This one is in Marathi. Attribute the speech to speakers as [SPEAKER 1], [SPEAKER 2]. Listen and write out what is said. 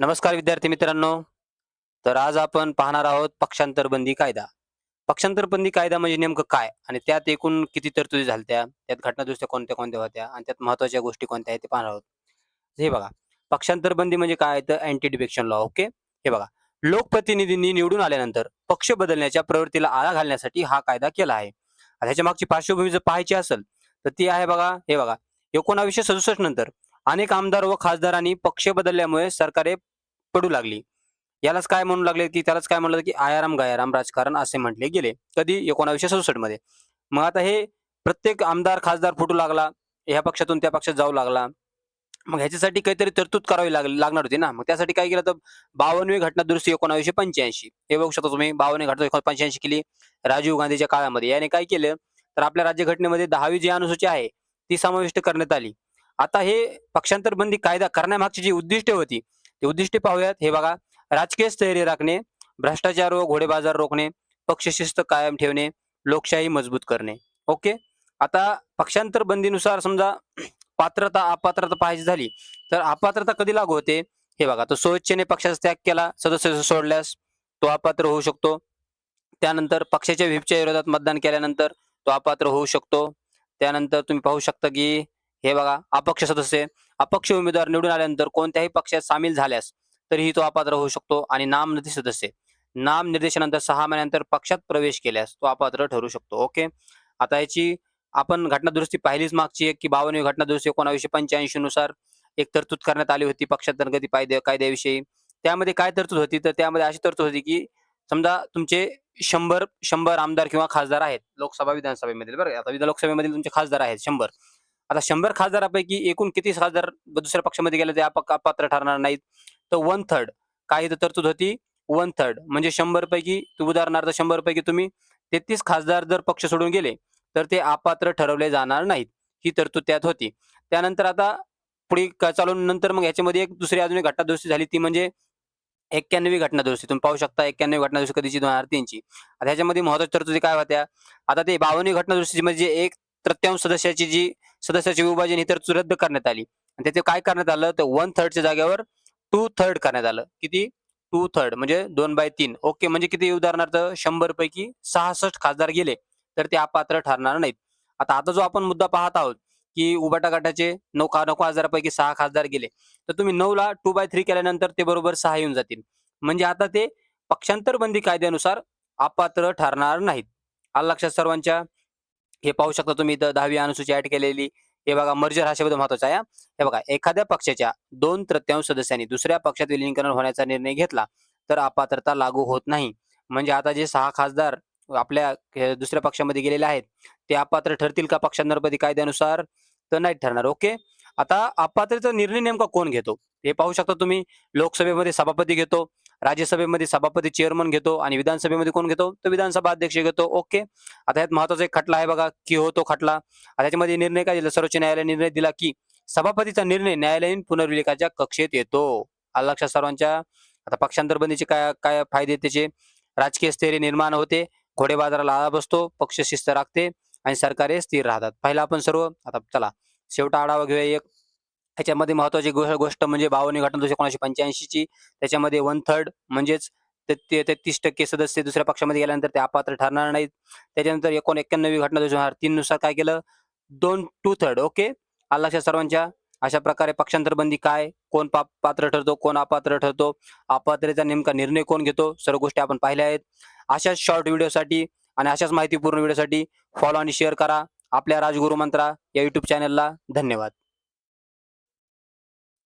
[SPEAKER 1] नमस्कार विद्यार्थी मित्रांनो. तर आज आपण पाहणार आहोत पक्षांतर बंदी कायदा. पक्षांतर बंदी कायदा म्हणजे नेमकं काय आणि त्यात एकूण किती तरतुदी झाल्या, त्यात घटनादुरुस्त्या कोणत्या-कोणत्या होत्या आणि त्यात महत्त्वाच्या गोष्टी कोणत्या आहेत ते पाहणार आहोत. हे बघा, पक्षांतर बंदी म्हणजे काय तर अँटी डिफेक्शन लॉ. ओके. हे बघा, लोकप्रतिनिधींनी निवडून आल्यानंतर पक्ष बदलण्याच्या प्रवृत्तीला आळा घालण्यासाठी हा कायदा केला आहे. आणि ह्याच्या मागची पार्श्वभूमी जर पाहायची असेल तर ती आहे बघा, हे बघा, 1967 नंतर अनेक आमदार व खासदारांनी पक्ष बदलल्यामुळे सरकारे पडू लागली. यालाच काय म्हणू लागले, की त्यालाच काय म्हणलं, की आयाराम गयाराम राजकारण असे म्हटले गेले. कधी 1967 मध्ये. मग आता हे प्रत्येक आमदार, खासदार फुटू लागला. ह्या पक्षातून त्या पक्षात जाऊ लागला. मग ह्याच्यासाठी काहीतरी तरतूद करावी लागणार होती ना. मग त्यासाठी काय केलं तर 52वी घटना दुरुस्ती 1985 हे बघू शकता तुम्ही. 52वी घटना 1985 केली राजीव गांधीच्या काळामध्ये. याने काय केलं तर आपल्या राज्यघटनेमध्ये 10वी जी अनुसूची आहे ती समाविष्ट करण्यात आली. आता हे पक्षांतर बंदी कायदा करण्यामागची जी उद्दिष्टे होती, ती उद्दिष्टे पाहूयात. हे बघा, राजकीय स्थैर्य राखणे, भ्रष्टाचार व घोडेबाजार रोखणे, पक्षशिस्त कायम ठेवणे, लोकशाही मजबूत करणे. ओके. आता पक्षांतर बंदीनुसार समजा पात्रता अपात्रता पाहायची झाली तर अपात्रता कधी लागू होते? हे बघा, तो स्वइच्छेने पक्षाचा त्याग केला, सदस्य सोडल्यास तो अपात्र होऊ शकतो. त्यानंतर पक्षाच्या व्हीपच्या विरोधात मतदान केल्यानंतर तो अपात्र होऊ शकतो. त्यानंतर तुम्ही पाहू शकता की हे बघा, अपक्ष सदस्य, अपक्ष उमेदवार निवडून आल्यानंतर कोणत्याही पक्षात सामील झाल्यास तरीही तो अपात्र होऊ शकतो. आणि नामनिर्देशित सदस्य, नामनिर्देशनानंतर 6 महिन्यानंतर पक्षात प्रवेश केल्यास तो अपात्र ठरू शकतो. ओके. आता याची आपण घटना दुरुस्ती पाहिलीच मागची एक, की 52वी घटना दुरुस्ती 1985 नुसार एक तरतूद करण्यात आली होती पक्षांतर कायद्याविषयी. त्यामध्ये काय तरतूद होती तर त्यामध्ये अशी तरतूद होती, की समजा तुमचे 100 आमदार किंवा खासदार आहेत लोकसभा विधानसभेमधील, बरं का. आता लोकसभेमधील तुमचे खासदार आहेत 100. आता 100 खासदारापैकी एकूण किती खासदार दुसऱ्या पक्षामध्ये गेले ते अपात्र ठरणार नाहीत. तर 1/3 काय इथं तरतूद होती? 1/3 म्हणजे 100 पैकी उदाहरणार्थ 100 पैकी तुम्ही 33 खासदार जर पक्ष सोडून गेले तर ते अपात्र ठरवले जाणार नाहीत. ही तरतूद त्यात होती. त्यानंतर आता पुढे चालून नंतर मग ह्याच्यामध्ये एक दुसरी अजून एक घटना दुरुस्ती झाली, ती म्हणजे 91वी घटना दुरुस्ती. तुम्ही पाहू शकता 91वी घटना दुरुस्ती कधीची 2003 ची. आता ह्याच्यामध्ये महत्त्वाच्या तरतुदी काय होत्या? आता ते 52वी घटना दुरुस्ती म्हणजे 1/3 सदस्याचे विभाजन ही तरतूद रद्द करण्यात आली. आणि त्याचे काय करण्यात आलं तर 1/3 च्या जागेवर 2/3 करण्यात आलं. किती? 2/3 म्हणजे 2/3. ओके. म्हणजे किती? उदाहरणार्थ 100 पैकी 66 खासदार गेले तर ते अपात्र ठरणार नाहीत. आता जो आपण मुद्दा पाहत आहोत, की उबाटा गटाचे 9 खासदारापैकी 6 खासदार गेले. तर तुम्ही 9ला 2/3 केल्यानंतर ते बरोबर 6 येऊन जातील. म्हणजे आता ते पक्षांतर बंदी कायद्यानुसार अपात्र ठरणार नाहीत. आलं लक्षात सर्वांच्या? हे पाहू शकता तुम्ही इथं 10वी अनुसूची ॲड केलेली. हे बघा, मर्जर हा शब्द महत्त्वाचा आहे हां. हे बघा, एखाद्या पक्षाच्या 2/3 सदस्यांनी दुसऱ्या पक्षात विलीनीकरण होण्याचा निर्णय घेतला तर अपात्रता लागू होत नाही. म्हणजे आता जे 6 खासदार आपल्या दुसऱ्या पक्षामध्ये गेलेले आहेत, ते अपात्र ठरतील का पक्षांतर बंदी कायद्यानुसार? तर नाही ठरणार. ओके. आता अपात्रतेचा निर्णय नेमका कोण घेतो? हे पाहू शकता तुम्ही. लोकसभेमध्ये सभापती घेतो, राज्यसभेमध्ये सभापती चेअरमन घेतो आणि विधानसभेमध्ये कोण घेतो? तर विधानसभा अध्यक्ष घेतो. ओके. आता यात महत्त्वाचा एक खटला आहे बघा, की हो तो खटला. आता त्याच्यामध्ये निर्णय काय दिला? सर्वोच्च न्यायालयाने निर्णय दिला, की सभापतीचा निर्णय न्यायालयीन पुनर्विवेचनाच्या कक्षेत येतो. आलं लक्षात सर्वांच्या? आता पक्षांतर बंदीचे काय काय फायदे त्याचे? राजकीय स्थैर्य निर्माण होते, घोडेबाजाराला आळा बसतो, पक्ष शिस्त राखते आणि सरकारे स्थिर राहतात. पाहिलं आपण सर्व. आता चला शेवटा आढावा घेऊया एक. ह्याच्यामध्ये महत्त्वाची गोष्ट म्हणजे 52वी घटना दुरुस्ती 1985 ची. त्याच्यामध्ये 1/3 म्हणजेच 33% सदस्य दुसऱ्या पक्षामध्ये गेल्यानंतर ते अपात्र ठरणार नाहीत. त्याच्यानंतर 91वी घटना दुरुस्ती 2003 नुसार काय केलं? 2/3. ओके. आलं लक्षात सर्वांच्या? अशा प्रकारे पक्षांतर बंदी काय, कोण पात्र ठरतो, कोण अपात्र ठरतो, अपात्रतेचा नेमका निर्णय कोण घेतो, सर्व गोष्टी आपण पाहिल्या आहेत. अशाच शॉर्ट व्हिडिओसाठी आणि अशाच माहितीपूर्ण व्हिडिओसाठी फॉलो आणि शेअर करा आपल्या राजगुरू मंत्रा या YouTube चॅनलला. धन्यवाद.